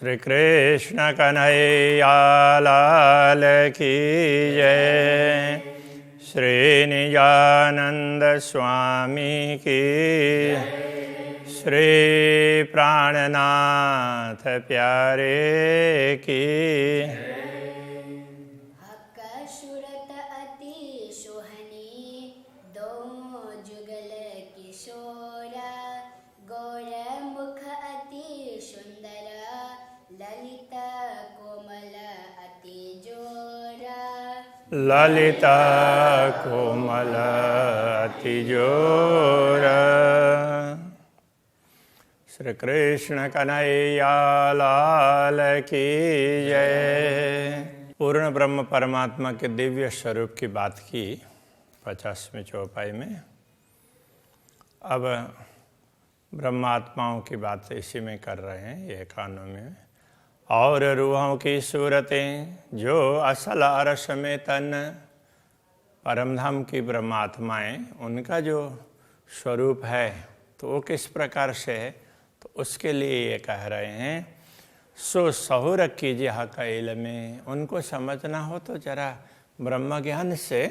श्री कृष्ण कन्हैया लाल की जय। श्री निजानंद स्वामी की, श्री प्राणनाथ प्यारे की। सुरत अति सोहनी दो जुगल किशोरा, गौर मुख अति सुंदर ललित कोमल अति जोरा। ललिता कोमल अति जोरा। श्री कृष्ण कन्हैया लाल की जय। पूर्ण ब्रह्म परमात्मा के दिव्य स्वरूप की बात की 50वें चौपाई में। अब ब्रह्मात्माओं की बात इसी में कर रहे हैं ये 91 में। और रूहों की सूरतें जो असल अरश में तन, परमधाम की ब्रह्मात्माएं, उनका जो स्वरूप है तो वो किस प्रकार से है, तो उसके लिए ये कह रहे हैं सो सहुर कीजिए हक़ में। उनको समझना हो तो जरा ब्रह्म ज्ञान से,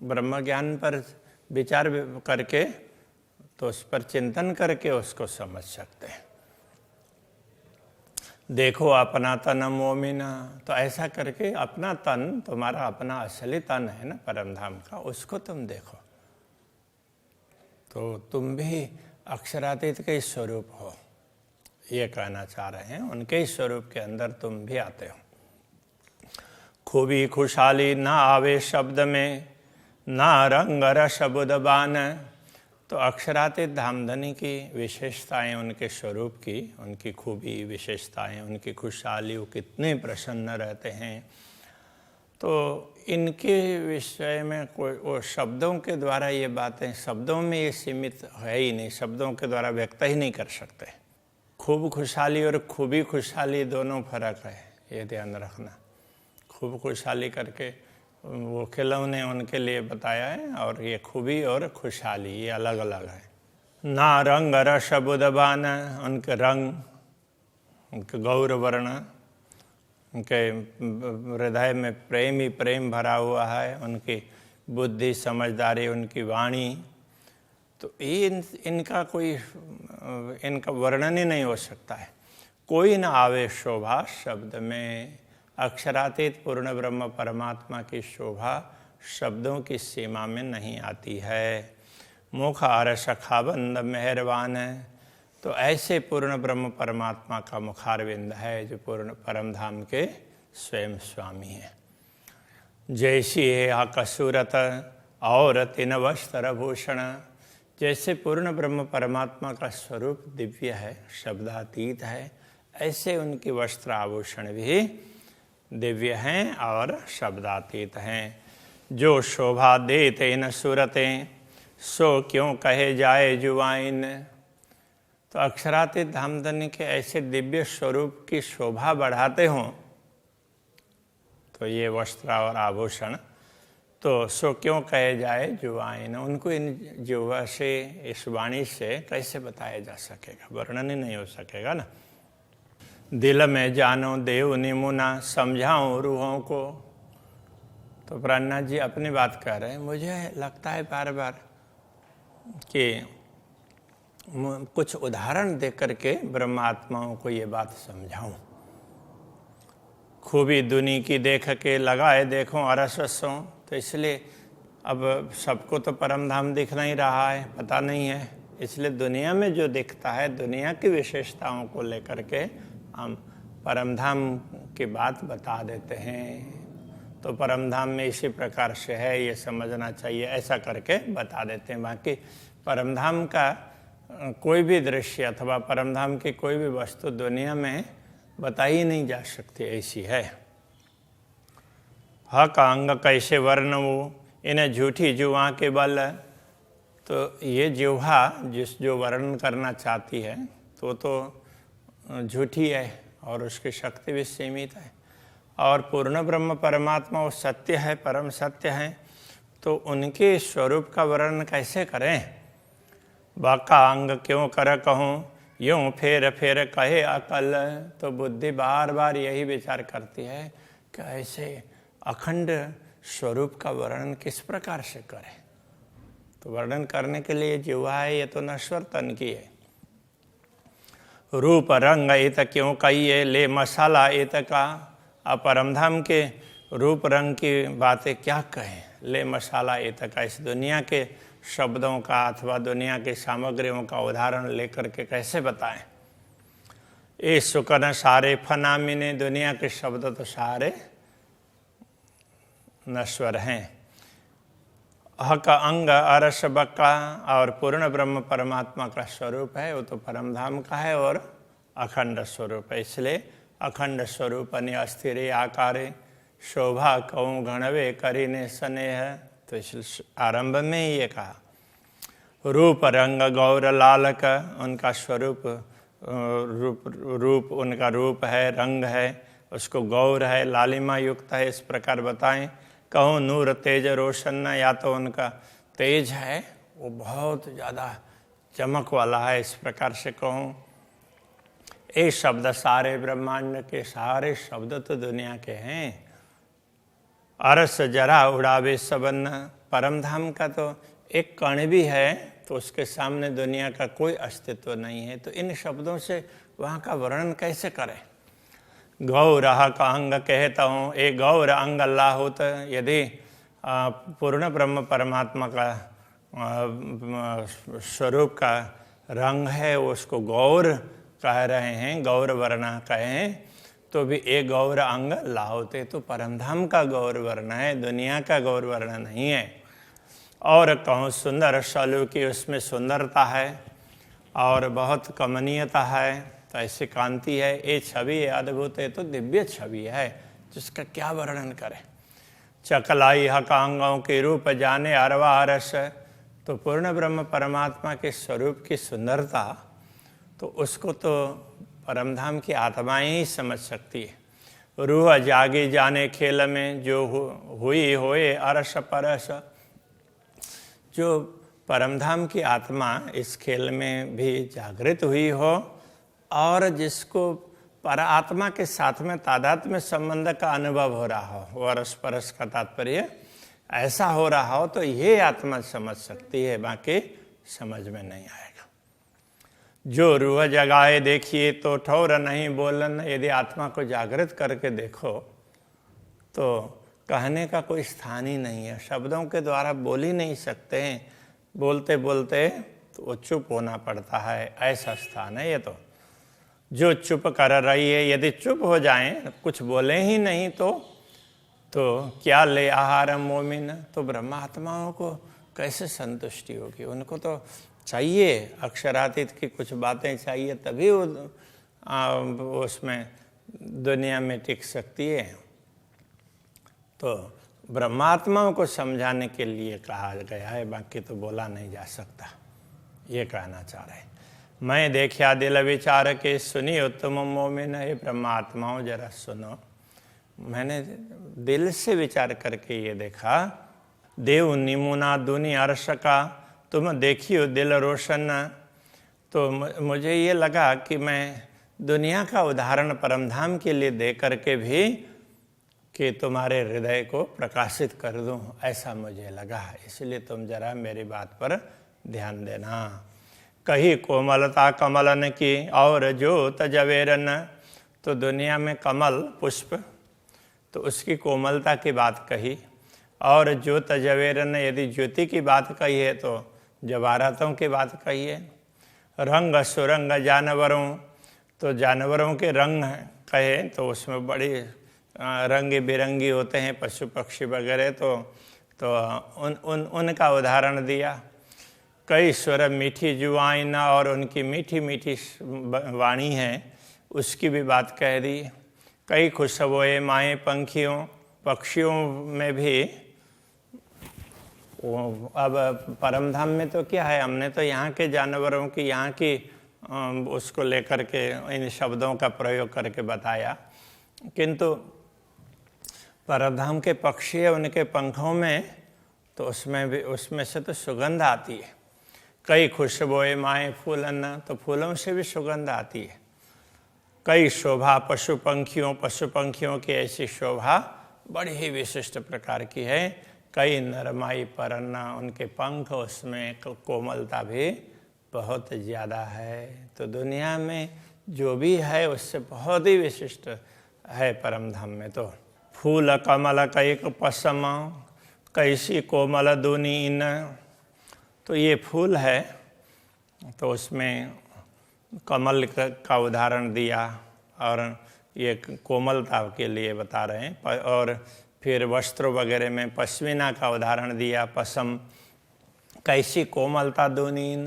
ब्रह्म ज्ञान पर विचार करके, तो उस पर चिंतन करके उसको समझ सकते हैं। देखो अपना तन मोमिना, तो ऐसा करके अपना तन, तुम्हारा अपना असली तन है ना परमधाम का, उसको तुम देखो तो तुम भी अक्षरातीत के स्वरूप हो, ये कहना चाह रहे हैं। उनके स्वरूप के अंदर तुम भी आते हो। खूबी खुशहाली ना आवे शब्द में, ना रंग रस बुदबान। तो अक्षरातीत धामधनी की विशेषताएं, उनके स्वरूप की, उनकी खूबी विशेषताएं, उनकी खुशहाली, वो कितने प्रसन्न रहते हैं। तो इनके विषय में कोई वो शब्दों के द्वारा ये बातें, शब्दों में ये सीमित है ही नहीं, शब्दों के द्वारा व्यक्त ही नहीं कर सकते। खूब खुशहाली और खूबी खुशहाली दोनों फर्क है, ये ध्यान रखना। खूब खुशहाली करके वो खिलौने उनके लिए बताया है, और ये खूबी और खुशहाली ये अलग अलग है। ना रंग रस बुदबान, उनके रंग, उनके गौर वर्ण, उनके हृदय में प्रेम ही प्रेम भरा हुआ है, उनकी बुद्धि समझदारी, उनकी वाणी, तो इनका कोई, इनका वर्णन ही नहीं हो सकता है। कोई न आवे शोभा शब्द में। अक्षरातीत पूर्ण ब्रह्म परमात्मा की शोभा शब्दों की सीमा में नहीं आती है। मुख आर सखाबंद मेहरबान है, तो ऐसे पूर्ण ब्रह्म परमात्मा का मुखारविंद है जो पूर्ण परमधाम के स्वयं स्वामी हैं। जैसी है आकसूरत और तीन वस्त्र भूषण। जैसे पूर्ण ब्रह्म परमात्मा का स्वरूप दिव्य है, शब्दातीत है, ऐसे उनकी वस्त्र आभूषण भी दिव्य हैं और शब्दातीत हैं। जो शोभा देते न सूरतें, सो क्यों कहे जाए जुवाइन। तो अक्षरातीत धामधनी के ऐसे दिव्य स्वरूप की शोभा बढ़ाते हों तो ये वस्त्र और आभूषण, तो सो क्यों कहे जाए जुवाइन। उनको इन जुवा से, इस वाणी से कैसे बताया जा सकेगा, वर्णन ही नहीं हो सकेगा ना। दिल में जानो देव निमुना, समझाऊं रूहों को। तो प्राणनाथ जी अपनी बात कह रहे हैं, मुझे लगता है बार बार कि कुछ उदाहरण दे करके ब्रह्मात्माओं को ये बात समझाऊं। खूबी दुनी की देख के लगाए देखो अरसों। तो इसलिए अब सबको तो परमधाम दिख नहीं रहा है, पता नहीं है, इसलिए दुनिया में जो दिखता है, दुनिया की विशेषताओं को लेकर के हम परमधाम की बात बता देते हैं। तो परमधाम में इसी प्रकार से है, ये समझना चाहिए, ऐसा करके बता देते हैं। बाकी परमधाम का कोई भी दृश्य अथवा परमधाम की कोई भी वस्तु दुनिया में बताई नहीं जा सकती, ऐसी है। हक अंग कैसे वर्ण वो, इन्हें झूठी जुआ के बल। तो ये जुहा जो वर्णन करना चाहती है तो झूठी है और उसकी शक्ति भी सीमित है। और पूर्ण ब्रह्म परमात्मा वो सत्य है, परम सत्य है, तो उनके स्वरूप का वर्णन कैसे करें। बाका अंग क्यों कर कहूँ, यूं फेर फेर कहे अकल। तो बुद्धि बार बार यही विचार करती है कि ऐसे अखंड स्वरूप का वर्णन किस प्रकार से करें। तो वर्णन करने के लिए जिह्वा है, ये तो नश्वर तन की है। रूप रंग इत क्यों कहिए, ले मसाला इत का। अब परमधाम के रूप रंग की बातें क्या कहें, ले मसाला इत का। इस दुनिया के शब्दों का अथवा दुनिया की सामग्रियों का उदाहरण लेकर के कैसे बताएं। ये सुकन सारे फनामिने, दुनिया के शब्द तो सारे नश्वर हैं। हक अंग अरस बक्का, और पूर्ण ब्रह्म परमात्मा का स्वरूप है, वो तो परमधाम का है और अखंड स्वरूप है। इसलिए अखंड स्वरूप अस्थिर आकारे, शोभा कहूँ गणवे करीने स्नेह। तो इस आरंभ में ही ये कहा। रूप रंग गौर लालक, उनका स्वरूप रूप उनका रूप है, रंग है, उसको गौर है, लालिमा युक्त है, इस प्रकार बताएं। कहूँ नूर तेज रोशन, या तो उनका तेज है वो बहुत ज़्यादा चमक वाला है, इस प्रकार से कहूँ। ये शब्द सारे ब्रह्मांड के सारे शब्द तो दुनिया के हैं। अरस जरा उड़ावे सबन, परमधाम का तो एक कण भी है तो उसके सामने दुनिया का कोई अस्तित्व नहीं है। तो इन शब्दों से वहाँ का वर्णन कैसे करें। गौरह का अंग कहता हूँ, एक गौर अंग अल्लाह होता। यदि पूर्ण ब्रह्म परमात्मा का स्वरूप का रंग है, उसको गौर कह रहे हैं, गौर वर्ण कहें, तो भी एक गौर अंग ला होते। तो परमधाम का गौर वर्ण है, दुनिया का गौर वर्ण नहीं है। और कहूँ सुंदर सलू की, उसमें सुंदरता है और बहुत कमनीयता है, तो ऐसी कांति है। ये छवि अद्भुत है, तो दिव्य छवि है जिसका क्या वर्णन करें। चकलाई हकांगों के रूप जाने अरवा अरस, तो पूर्ण ब्रह्म परमात्मा के स्वरूप की सुंदरता तो उसको तो परमधाम की आत्माएं ही समझ सकती है। रूह जागे जाने खेल में, जो हुई होए अरस परस, जो परमधाम की आत्मा इस खेल में भी जागृत हुई हो और जिसको पर आत्मा के साथ में तादात्म्य संबंध का अनुभव हो रहा हो, वरस परस का तात्पर्य ऐसा हो रहा हो, तो ये आत्मा समझ सकती है, बाकी समझ में नहीं आएगा। जो रूह जगाए देखिए तो ठौर नहीं बोलन, यदि आत्मा को जागृत करके देखो तो कहने का कोई स्थान ही नहीं है, शब्दों के द्वारा बोल ही नहीं सकते हैं, बोलते बोलते तो वो चुप होना पड़ता है, ऐसा स्थान है ये। तो जो चुप कर रही है, यदि चुप हो जाएं, कुछ बोले ही नहीं तो क्या ले आहार मोमिन, तो ब्रह्मात्माओं को कैसे संतुष्टि होगी। उनको तो चाहिए अक्षरातीत की कुछ बातें चाहिए, तभी वो उसमें दुनिया में टिक सकती है। तो ब्रह्मात्माओं को समझाने के लिए कहा गया है, बाकी तो बोला नहीं जा सकता, ये कहना चाह रहे हैं। मैं देखा दिल विचार के, सुनी उत्तम मोमिन, है ब्रह्मात्माओं जरा सुनो। मैंने दिल से विचार करके ये देखा। देव निमुना दुनि अर्श का, तुम देखियो दिल रोशन। तो मुझे ये लगा कि मैं दुनिया का उदाहरण परमधाम के लिए दे करके भी कि तुम्हारे हृदय को प्रकाशित कर दूं, ऐसा मुझे लगा। इसलिए तुम जरा मेरी बात पर ध्यान देना। कही कोमलता कमलन की और ज्योत जवेरन, तो दुनिया में कमल पुष्प तो उसकी कोमलता की बात कही, और ज्योत जवेरन, यदि ज्योति की बात कही है तो जवाहरातों की बात कही है। रंग सुरंग जानवरों, तो जानवरों के रंग कहे तो उसमें बड़ी रंग बिरंगी होते हैं पशु पक्षी वगैरह, तो उनका उदाहरण दिया। कई स्वर मीठी जुआइन, और उनकी मीठी मीठी वाणी है उसकी भी बात कह दी। कई खुशबुएं माएँ पक्षियों में भी। अब परमधाम में तो क्या है, हमने तो यहाँ के जानवरों की, यहाँ की उसको लेकर के इन शब्दों का प्रयोग करके बताया, किंतु परमधाम के पक्षी है, उनके पंखों में तो उसमें से तो सुगंध आती है। कई खुशबोए माए फूलन, तो फूलों से भी सुगंध आती है। कई शोभा पशु पंखियों की ऐसी शोभा बड़ी ही विशिष्ट प्रकार की है। कई नरमाई परन्ना, उनके पंख, उसमें कोमलता भी बहुत ज़्यादा है। तो दुनिया में जो भी है उससे बहुत ही विशिष्ट है परम धाम में। तो फूल कमल कैक पसम, कैसी कोमल दुनीन, तो ये फूल है, तो उसमें कमल का उदाहरण दिया और ये कोमलता के लिए बता रहे हैं। और फिर वस्त्रों वगैरह में पश्मीना का उदाहरण दिया, पसम, कैसी कोमलता दुनीन,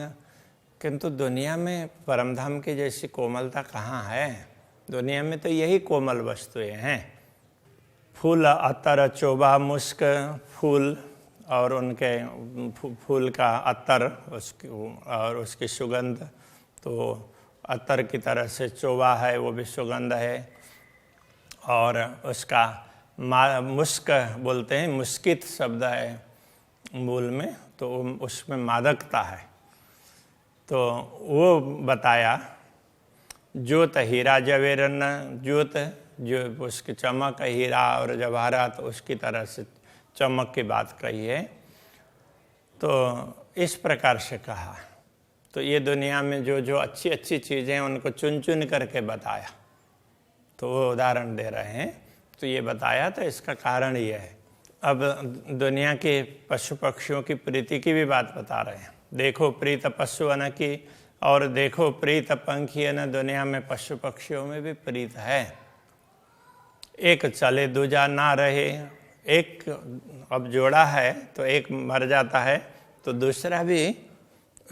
किंतु दुनिया में परमधाम की जैसी कोमलता कहाँ है? दुनिया में तो यही कोमल वस्तुएं हैं। फूल अतर चोबा मुस्क, फूल और उनके फूल का अतर और उसकी सुगंध, तो अतर की तरह से चोबा है, वो भी सुगंध है। और उसका मुस्क बोलते हैं, मुस्कित शब्द है मूल में, तो उसमें मादकता है। तो वो बताया ज्योत हीरा जवेरन, ज्योत जो उसकी चमक, हीरा और जवाहरात उसकी तरह से चमक की बात कही है। तो इस प्रकार से कहा। तो ये दुनिया में जो जो अच्छी अच्छी चीज़ें हैं उनको चुन चुन करके बताया, तो वो उदाहरण दे रहे हैं। तो ये बताया, तो इसका कारण ये है। अब दुनिया के पशु पक्षियों की प्रीति की भी बात बता रहे हैं। देखो प्रीत पशु अन की, और देखो प्रीत पंखी अन, दुनिया में पशु पक्षियों में भी प्रीत है। एक चले दूजा ना रहे, एक अब जोड़ा है तो एक मर जाता है तो दूसरा भी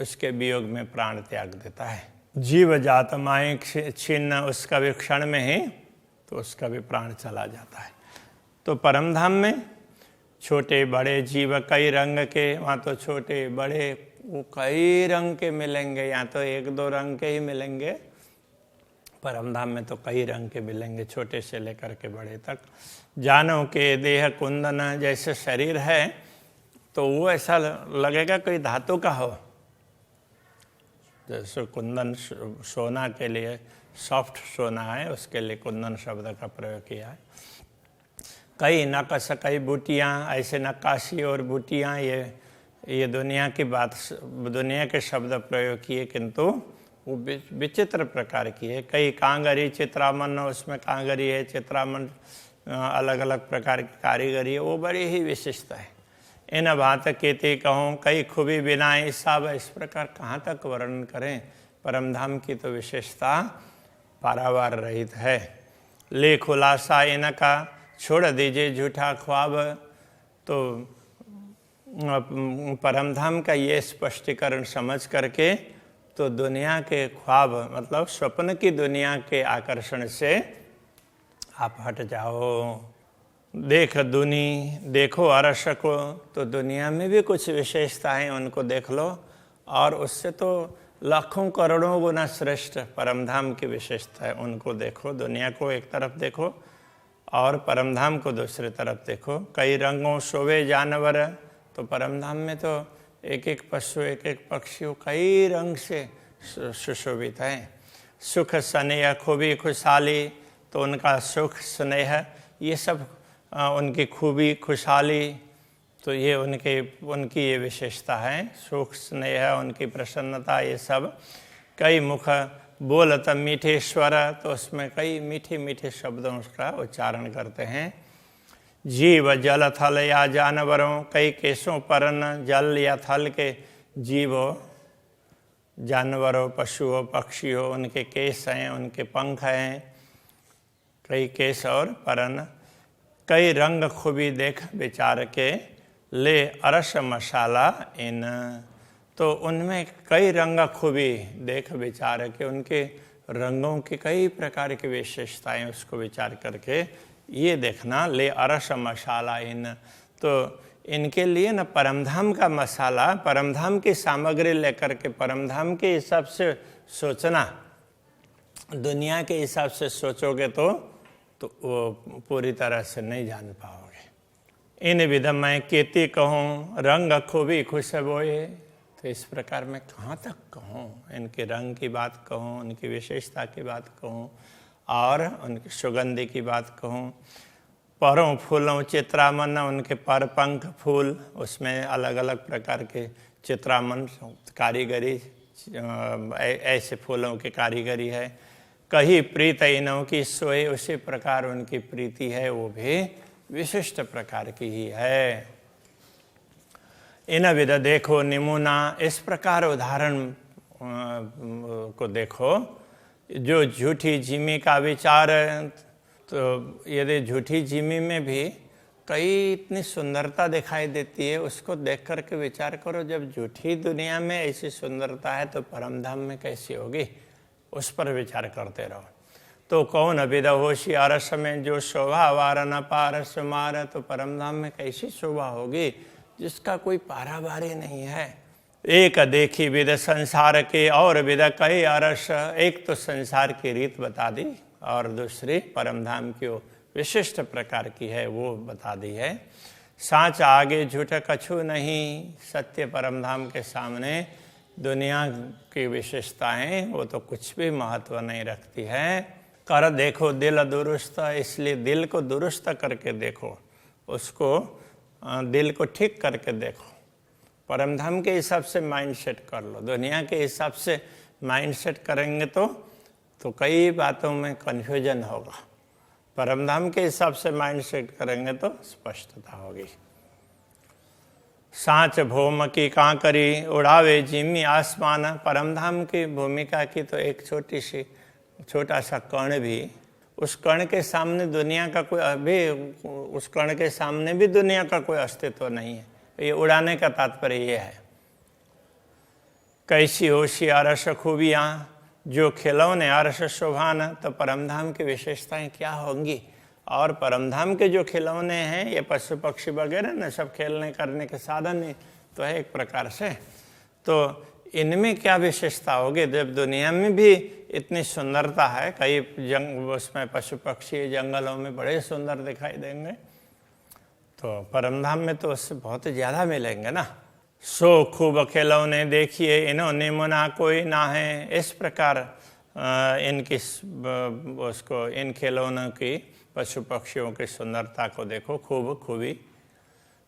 उसके वियोग में प्राण त्याग देता है। जीव जात माए छिन्न, उसका भी क्षण में ही तो उसका भी प्राण चला जाता है। तो परमधाम में छोटे बड़े जीव कई रंग के, वहाँ तो छोटे बड़े वो कई रंग के मिलेंगे, यहाँ तो एक दो रंग के ही मिलेंगे। परमधाम में तो कई रंग के मिलेंगे, छोटे से लेकर के बड़े तक। जानो के देह कुंदन, जैसे शरीर है तो वो ऐसा लगेगा कोई धातु का हो, जैसे कुंदन सोना के लिए सॉफ्ट सोना है, उसके लिए कुंदन शब्द का प्रयोग किया है। कई नकश कई बूटियाँ, ऐसे नक्काशी और बूटियाँ, ये दुनिया की बात, दुनिया के शब्द प्रयोग किए, किंतु वो विचित्र प्रकार की है। कई कांगरी चित्रामन, उसमें कांगरी है, चित्रामन अलग अलग प्रकार की कारीगरी है, वो बड़ी ही विशिष्ट है। इन बात केते कहूँ कई खूबी बिनाई सब, इस प्रकार कहाँ तक वर्णन करें। परमधाम की तो विशेषता पारावार रहित है। ले खुलासा इनका, छोड़ दीजिए झूठा ख्वाब। तो परमधाम का ये स्पष्टीकरण समझ करके तो दुनिया के ख्वाब मतलब स्वप्न की दुनिया के आकर्षण से आप हट जाओ। देख दुनी देखो अरस को, तो दुनिया में भी कुछ विशेषताएं उनको देख लो, और उससे तो लाखों करोड़ों गुना श्रेष्ठ परमधाम की विशेषता है, उनको देखो। दुनिया को एक तरफ देखो और परमधाम को दूसरी तरफ देखो। कई रंगों शोभे जानवर, तो परमधाम में तो एक एक पशु एक एक पक्षी कई रंग से सुशोभित हैं। सुख स्नेह खूबी खुशहाली, तो उनका सुख स्नेह ये सब उनकी खूबी खुशहाली, तो ये उनकी ये विशेषता है। सुख स्नेह, उनकी प्रसन्नता, ये सब। कई मुख बोलत मीठे स्वर, तो उसमें कई मीठे मीठे शब्दों का उच्चारण करते हैं। जीव जल थल या जानवरों, कई केशों परन, जल या थल के जीवों, जानवरों, पशुओं, पक्षियों, उनके केश हैं, उनके पंख हैं, कई केश और परन। कई रंग खूबी देख विचार के, ले अरस मसाला इन, तो उनमें कई रंग खूबी देख विचार के, उनके रंगों की कई प्रकार की विशेषताएं उसको विचार करके ये देखना। ले अरस मसाला इन, तो इनके लिए न परमधाम का मसाला, परमधाम की सामग्री लेकर के परमधाम के हिसाब से सोचना। दुनिया के हिसाब से सोचोगे तो वो पूरी तरह से नहीं जान पाओगे। इन विधम मैं केती कहूँ रंग खूबी खुशबोए, तो इस प्रकार मैं कहाँ तक कहूँ, इनके रंग की बात कहूँ, उनकी विशेषता की बात कहूँ और उनकी सुगंधि की बात कहूँ। परों फूलों चित्रामन, उनके पर पंख फूल, उसमें अलग अलग प्रकार के चित्रामन कारीगरी, ऐसे फूलों की कारीगरी है। कहीं प्रीत इनों की सोए, उसी प्रकार उनकी प्रीति है वो भी विशिष्ट प्रकार की ही है। इन विध देखो निमुना, इस प्रकार उदाहरण को देखो। जो झूठी जिमी का विचार, तो यदि झूठी जिमी में भी कई इतनी सुंदरता दिखाई देती है, उसको देख कर के विचार करो, जब झूठी दुनिया में ऐसी सुंदरता है तो परमधाम में कैसी होगी, उस पर विचार करते रहो। तो कौन विद होशियार में जो शोभा वार न पार सुमार, तो परमधाम में कैसी शोभा होगी जिसका कोई पारावारी नहीं है। एक देखी विद संसार के और विद कई अरस, एक तो संसार की रीत बता दी और दूसरी परमधाम की विशिष्ट प्रकार की है वो बता दी है। साँच आगे झूठ कछु नहीं, सत्य परमधाम के सामने दुनिया की विशेषताएं वो तो कुछ भी महत्व नहीं रखती है। कर देखो दिल दुरुस्त, इसलिए दिल को दुरुस्त करके देखो, उसको दिल को ठीक करके देखो। परमधाम के हिसाब से माइंड सेट कर लो, दुनिया के हिसाब से माइंड सेट करेंगे तो कई बातों में कन्फ्यूजन होगा। परमधाम के हिसाब से माइंड सेट करेंगे तो स्पष्टता होगी। सांच भूम की कांकरी, उड़ावे जिमी आसमान, परमधाम की भूमिका की तो एक छोटा सा कण भी, उस कण के सामने दुनिया का कोई, अभी उस कण के सामने भी दुनिया का कोई अस्तित्व नहीं है। ये उड़ाने का तात्पर्य ये है। कैसी होशियार खूबियाँ, जो खिलौने अरस शोभान, तो परमधाम की विशेषताएं क्या होंगी। और परमधाम के जो खिलौने हैं ये पशु पक्षी वगैरह न, सब खेलने करने के साधन ही तो है एक प्रकार से। तो इनमें क्या विशेषता होगी जब दुनिया में भी इतनी सुंदरता है। कई उसमें पशु पक्षी जंगलों में बड़े सुंदर दिखाई देंगे, तो परमधाम में तो उससे बहुत ज़्यादा मिलेंगे ना। सो खूब खिलौने देखिए इन्होंने मुना कोई ना है, इस प्रकार इनकी उसको इन खिलौनों की पशु पक्षियों की सुंदरता को देखो, खूबी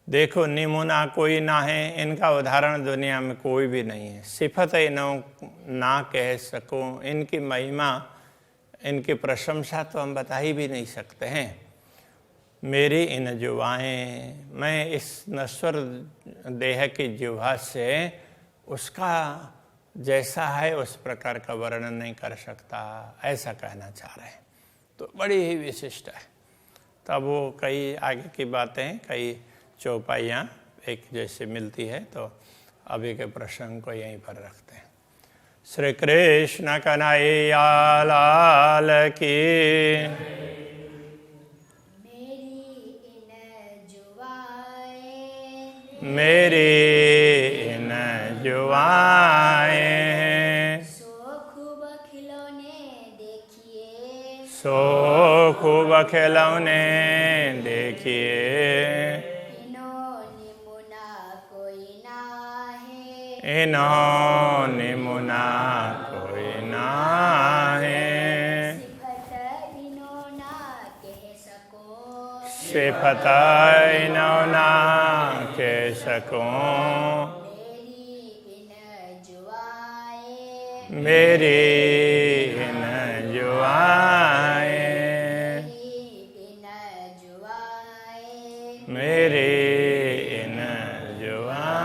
देखो। निमुना कोई ना है, इनका उदाहरण दुनिया में कोई भी नहीं है। सिफत इनो ना कह सकूं, इनकी महिमा इनकी प्रशंसा तो हम बता ही भी नहीं सकते हैं। मेरी इन जुबाएं, मैं इस नश्वर देह की जुबा से उसका जैसा है उस प्रकार का वर्णन नहीं कर सकता, ऐसा कहना चाह रहे हैं। तो बड़ी ही विशिष्ट है। तब वो कई आगे की बातें, कई चौपाइयाँ एक जैसे मिलती है। तो अभी के प्रसंग को यहीं पर रखते हैं। श्री कृष्ण कन्हैया लाल की। मेरी इन जुबाएं, सो खूब खिलौने देखिए, सो खूब खिलौने देखिए। इन्होंने मुना कोई ना है, इन्होंने मुना कोई ना है। सिफत इनो ना कह सको, सिफत इनो ना कह सकूं। मेरी इन जुबाएं, मेरी इन जुबाएं।